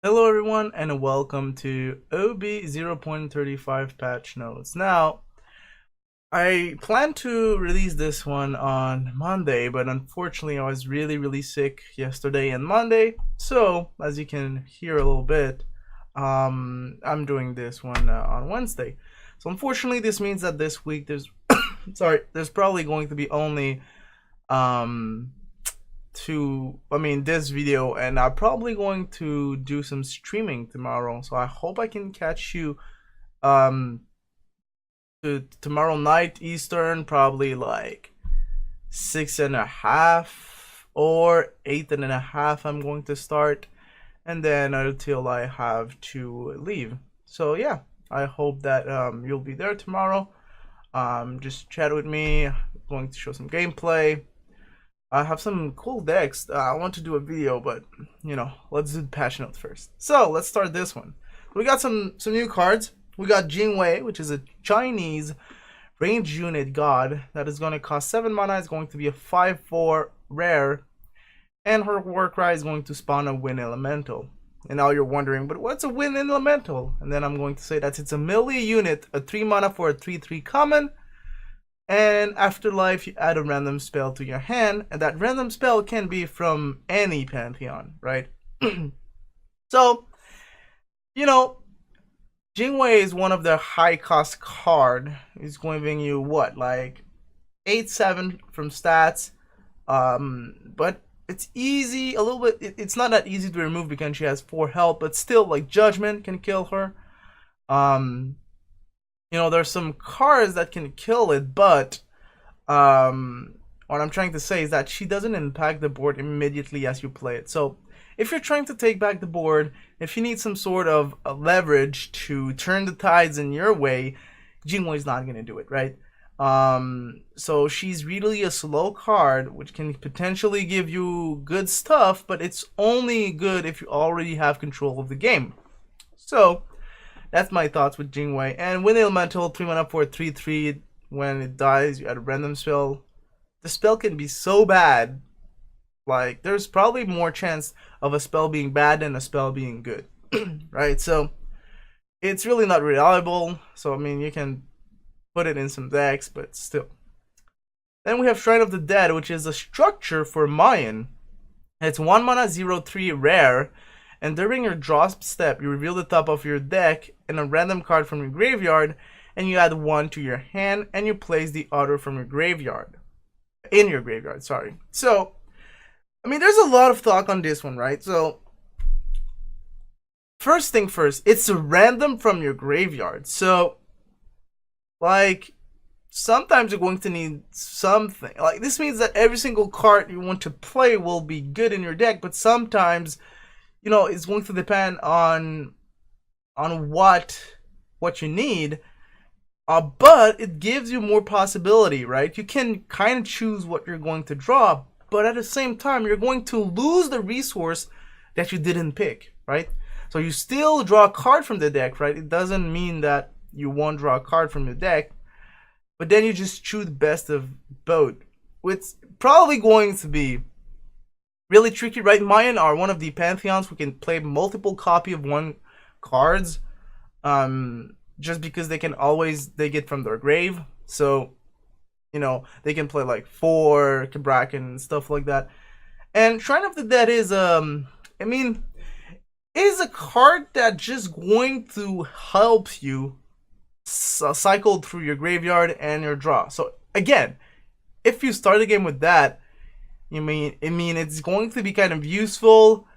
Hello everyone and welcome to OB0.35 patch notes. Now, I plan to release this one on Monday, but unfortunately I was really sick yesterday and Monday. So, as you can hear a little bit, I'm doing this one on Wednesday. So unfortunately this means that this week there's there's probably going to be only um this video, and I'm probably going to do some streaming tomorrow, so I hope I can catch you um tomorrow night Eastern, probably like 6:30 or 8:30. I'm going to start, and then until I have to leave. So yeah, I hope that you'll be there tomorrow. Just chat with me. I'm going to show some gameplay. I have some cool decks. I want to do a video, but let's do the patch notes first. So let's start this one. We got some new cards. We got Jingwei, which is a Chinese range unit god that is going to cost 7 mana. It's going to be a 5/4 rare, and her war cry is going to spawn a wind elemental. And now you're wondering, but what's a wind elemental? And then I'm going to say that it's a melee unit, a 3 mana for a 3/3 common. And afterlife, you add a random spell to your hand, and that random spell can be from any pantheon, right? So, Jingwei is one of the high cost card. It's going to bring you what, like 8/7 from stats, but it's easy a little bit. It's not that easy to remove because she has 4 health, but still, like Judgment can kill her. There's some cards that can kill it, but what I'm trying to say is that she doesn't impact the board immediately as you play it. So if you're trying to take back the board, if you need some sort of leverage to turn the tides in your way, Jingwei's not going to do it, right? So she's really a slow card, which can potentially give you good stuff, but it's only good if you already have control of the game. So that's my thoughts with Jingwei. And Wind Elemental, 3 mana for a 3/3. When it dies, you add a random spell. The spell can be so bad. Like, there's probably more chance of a spell being bad than a spell being good. Right? So, it's really not reliable. So, you can put it in some decks, but still. Then we have Shrine of the Dead, which is a structure for Mayan. It's 1 mana 0/3 rare. And during your draw step, you reveal the top of your deck and a random card from your graveyard, and you add 1 to your hand, and you place the other from your graveyard. In your graveyard, sorry. So, there's a lot of talk on this one, right? So, first thing first, it's a random from your graveyard. So, like, sometimes you're going to need something. Like, this means that every single card you want to play will be good in your deck, but sometimes it's going to depend on what you need, but it gives you more possibility, right? You can kind of choose what you're going to draw, but at the same time, you're going to lose the resource that you didn't pick, right? So you still draw a card from the deck, right? It doesn't mean that you won't draw a card from the deck, but then you just choose the best of both. It's probably going to be really tricky, right? Mayan are one of the pantheons who can play multiple copy of one cards, just because they get from their grave. So, they can play like 4 Kabrak and stuff like that. And Shrine of the Dead is is a card that just going to help you cycle through your graveyard and your draw. So again, if you start the game with that, it's going to be kind of useful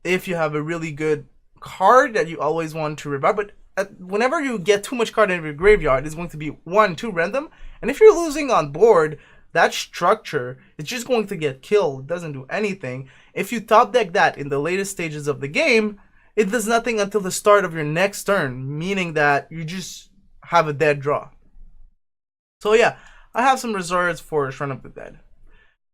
if you have a really good card that you always want to revive. But whenever you get too much card in your graveyard, it's going to be 1, 2 random. And if you're losing on board, that structure is just going to get killed. It doesn't do anything. If you top deck that in the latest stages of the game, it does nothing until the start of your next turn, meaning that you just have a dead draw. So yeah, I have some reserves for Shrine of the Dead.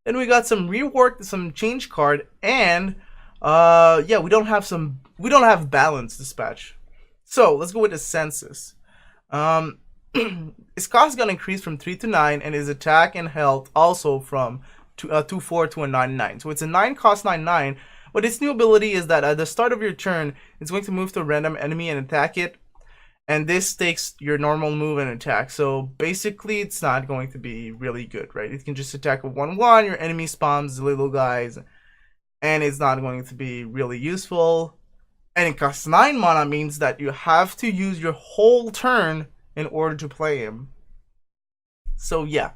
Then we got some rework, some change card, and we don't have balance this patch. So let's go with the census. His cost is gonna increase from 3 to 9, and his attack and health also from 2/4 to a 9/9. So it's a 9 cost 9/9, But its new ability is that at the start of your turn, it's going to move to a random enemy and attack it. And this takes your normal move and attack. So basically, it's not going to be really good, right? It can just attack a 1/1, your enemy spawns the little guys, and it's not going to be really useful. And it costs 9 mana, means that you have to use your whole turn in order to play him. So yeah,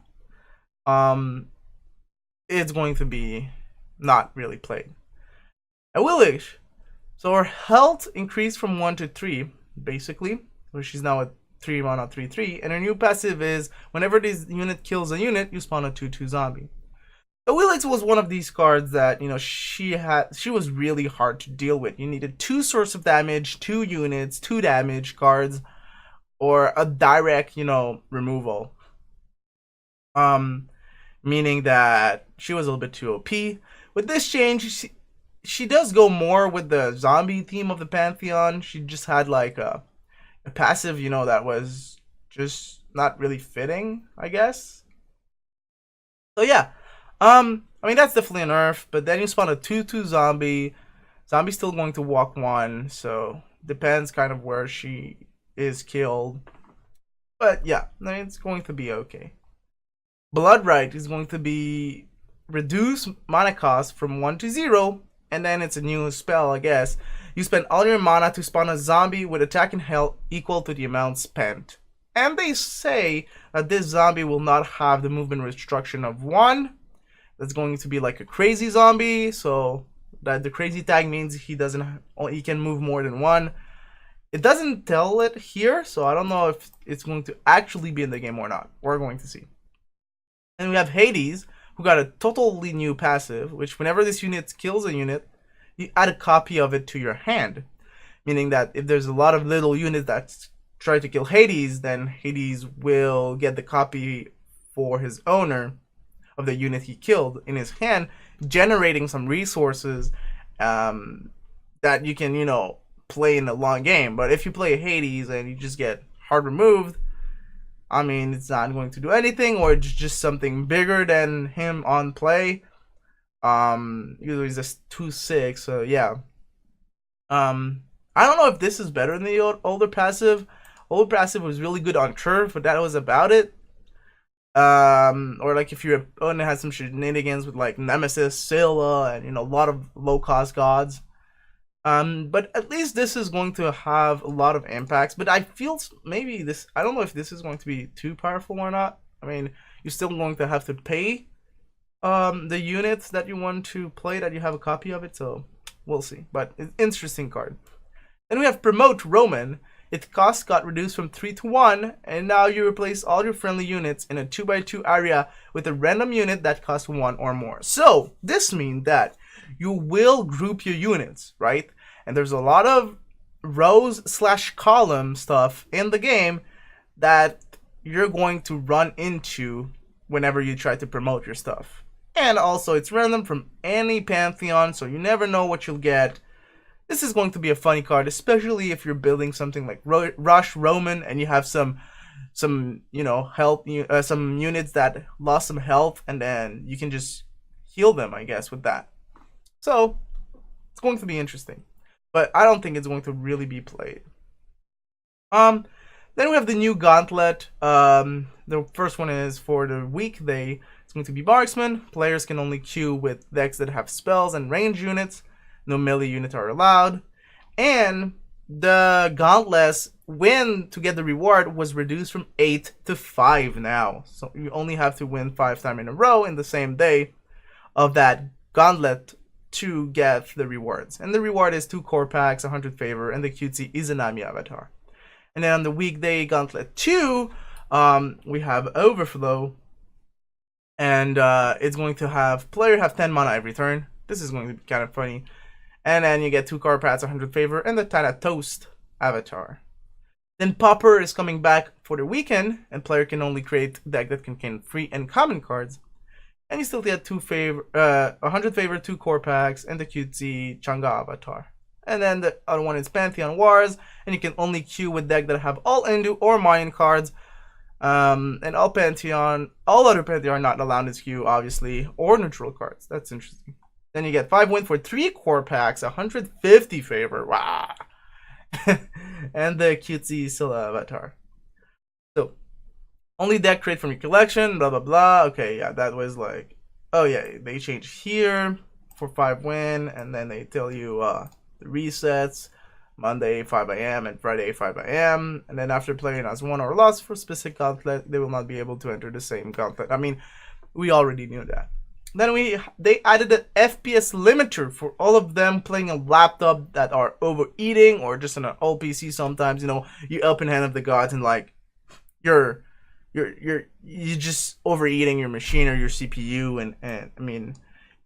it's going to be not really played. A Willish. So her health increased from 1 to 3, basically. So she's now at 3 mana 3/3, and her new passive is whenever this unit kills a unit, you spawn a 2/2 zombie. The Wilix was one of these cards that, you know, she was really hard to deal with. You needed 2 source of damage, 2 units, 2 damage cards, or a direct, you know, removal. Meaning that she was a little bit too OP. With this change, she does go more with the zombie theme of the Pantheon. She just had like a passive, you know, that was just not really fitting, I guess. So yeah, I mean that's definitely a nerf. But then you spawn a 2/2 zombie. Zombie's still going to walk 1, so depends kind of where she is killed. But yeah, I mean, it's going to be okay. Bloodright is going to be reduce mana cost from 1 to 0, and then it's a new spell, I guess. You spend all your mana to spawn a zombie with attack and health equal to the amount spent. And they say that this zombie will not have the movement restriction of 1. That's going to be like a crazy zombie, so that the crazy tag means he can move more than 1. It doesn't tell it here, so I don't know if it's going to actually be in the game or not. We're going to see. And we have Hades, who got a totally new passive, which whenever this unit kills a unit, you add a copy of it to your hand. Meaning that if there's a lot of little units that try to kill Hades, then Hades will get the copy for his owner of the unit he killed in his hand, generating some resources that you can, you know, play in a long game. But if you play Hades and you just get hard removed, I mean, it's not going to do anything, or it's just something bigger than him on play. Usually it's just 2/6, so yeah. I don't know if this is better than the older passive. Older passive was really good on curve, but that was about it. Or like if your opponent has some shenanigans with like Nemesis, Scylla, and, you know, a lot of low cost gods. But at least this is going to have a lot of impacts. But I feel maybe this, I don't know if this is going to be too powerful or not. I mean, you're still going to have to pay the units that you want to play, that you have a copy of it, so we'll see. But it's an interesting card. Then we have Promote Roman. Its cost got reduced from 3 to 1, and now you replace all your friendly units in a 2x2 area with a random unit that costs 1 or more. So this means that you will group your units, right? And there's a lot of rows/column stuff in the game that you're going to run into whenever you try to promote your stuff. And also it's random from any Pantheon, so you never know what you'll get. This is going to be a funny card, especially if you're building something like Rush Roman and you have some you know, health, some units that lost some health, and then you can just heal them, I guess, with that. So it's going to be interesting, but I don't think it's going to really be played. Then we have the new Gauntlet. The first one is for the weekday. It's going to be Marksman. Players can only queue with decks that have spells and range units. No melee units are allowed. And the Gauntlets win to get the reward was reduced from 8 to 5 now. So you only have to win 5 times in a row in the same day of that Gauntlet to get the rewards. And the reward is 2 core packs, 100 favor, and the cutesy Izanami avatar. And then on the weekday Gauntlet 2, we have Overflow. And it's going to have player have 10 mana every turn. This is going to be kind of funny. And then you get 2 core packs, 100 favor, and the Thanatos avatar. Then Popper is coming back for the weekend, and player can only create a deck that contain free and common cards. And you still get 100 favor, 2 core packs, and the cutesy Changa avatar. And then the other one is Pantheon Wars, and you can only queue with deck that have all Endu or Mayan cards. And all other Pantheon are not allowed to queue, obviously, or neutral cards. That's interesting. Then you get 5 win for 3 core packs, 150 favor. Wow. And the cutesy Scylla avatar. So, only deck create from your collection, blah, blah, blah. Okay, yeah, that was like, oh yeah, they change here for 5 win, and then they tell you the resets, Monday 5 a.m. and Friday 5 a.m. And then after playing as won or lost for specific gauntlet, they will not be able to enter the same gauntlet. I mean, we already knew that. Then they added an FPS limiter for all of them playing a laptop that are overeating or just on an old PC sometimes, you know, you open Hand of the Gods and like you're just overeating your machine or your CPU and I mean,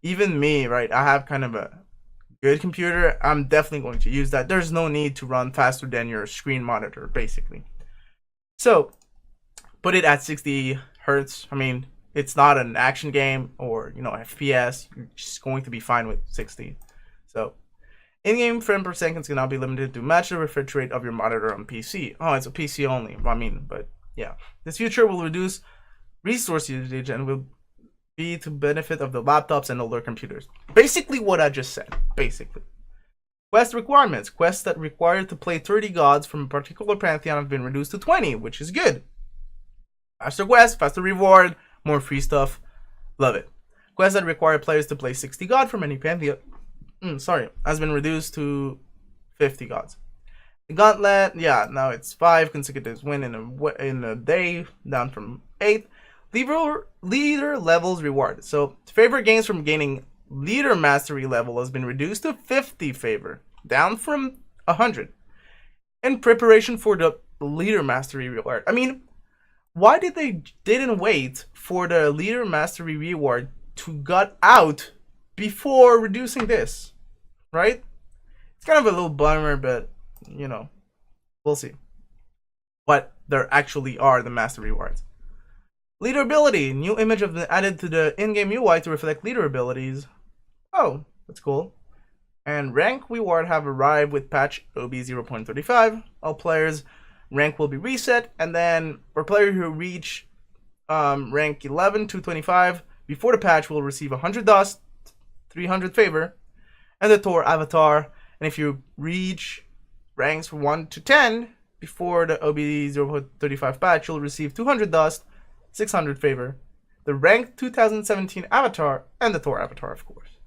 even me, right? I have kind of a good computer. I'm definitely going to use that. There's no need to run faster than your screen monitor, basically. So put it at 60 hertz. I mean, it's not an action game or, you know, FPS. You're just going to be fine with 60. So in-game frame per second cannot be limited to match the refresh rate of your monitor on PC. Oh, it's a PC only. I mean, but yeah. This feature will reduce resource usage and will be to benefit of the laptops and older computers. Basically what I just said. Basically. Quest requirements. Quests that require to play 30 gods from a particular pantheon have been reduced to 20, which is good. Faster quest, faster reward, more free stuff. Love it. Quests that require players to play 60 god from any pantheon has been reduced to 50 gods. The gauntlet, yeah, now it's 5 consecutive win in a day, down from 8. Leader levels reward. So favorite gains from gaining leader mastery level has been reduced to 50 favor, down from 100. In preparation for the leader mastery reward. I mean, why didn't wait for the leader mastery reward to gut out before reducing this, right? It's kind of a little bummer, but you know, we'll see what there actually are the master rewards. Leader ability. New image have been added to the in-game UI to reflect leader abilities. Oh, that's cool. And rank reward have arrived with patch OB0.35. All players' rank will be reset, and then for players who reach rank 11 to 25 before the patch will receive 100 dust, 300 favor, and the Thor avatar. And if you reach ranks 1 to 10 before the OB0.35 patch, you'll receive 200 dust, 600 favor, the ranked 2017 avatar, and the Thor avatar, of course.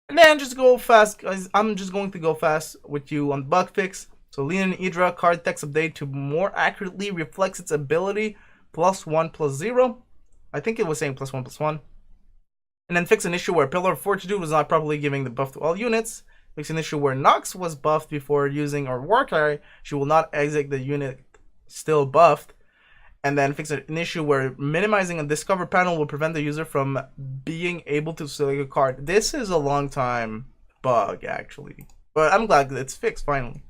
And then just go fast, guys. I'm just going to go fast with you on bug fix. So Leon Idra card text update to more accurately reflects its ability +1/+0. I think it was saying +1/+1. And then fix an issue where Pillar of Fortitude was not properly giving the buff to all units. Fix an issue where Nox was buffed before using or Warcry. She will not exit the unit still buffed. And then fix an issue where minimizing a discover panel will prevent the user from being able to select a card. This is a long time bug, actually. But I'm glad that it's fixed, finally.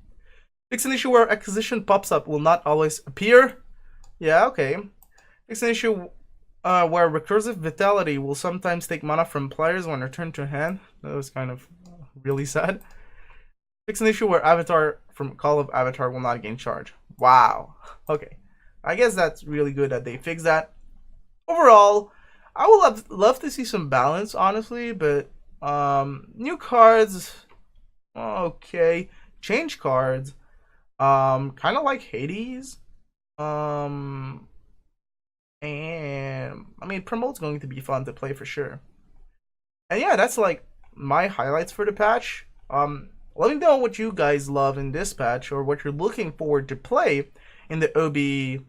Fix an issue where acquisition pops up will not always appear. Yeah, okay. Fix an issue where recursive vitality will sometimes take mana from players when returned to hand. That was kind of really sad. Fix an issue where avatar from Call of Avatar will not gain charge. Wow. Okay. I guess that's really good that they fixed that. Overall, I would love to see some balance, honestly, but new cards, okay. Change cards, kind of like Hades. And I mean, Promote's going to be fun to play for sure. And yeah, that's like my highlights for the patch. Let me know what you guys love in this patch or what you're looking forward to play in the OB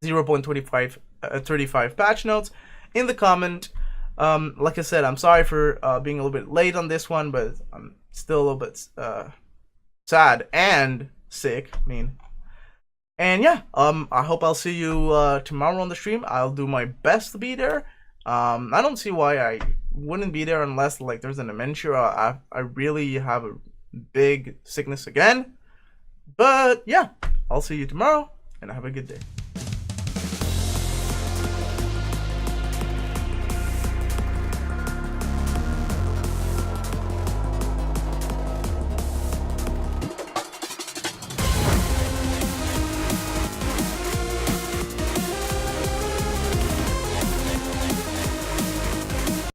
0.35 patch notes in the comment. Like I said, I'm sorry for being a little bit late on this one, but I'm still a little bit sad and sick. I mean, and yeah, I hope I'll see you tomorrow on the stream. I'll do my best to be there. I don't see why I wouldn't be there unless like there's an dementia. I really have a big sickness again. But yeah, I'll see you tomorrow and have a good day.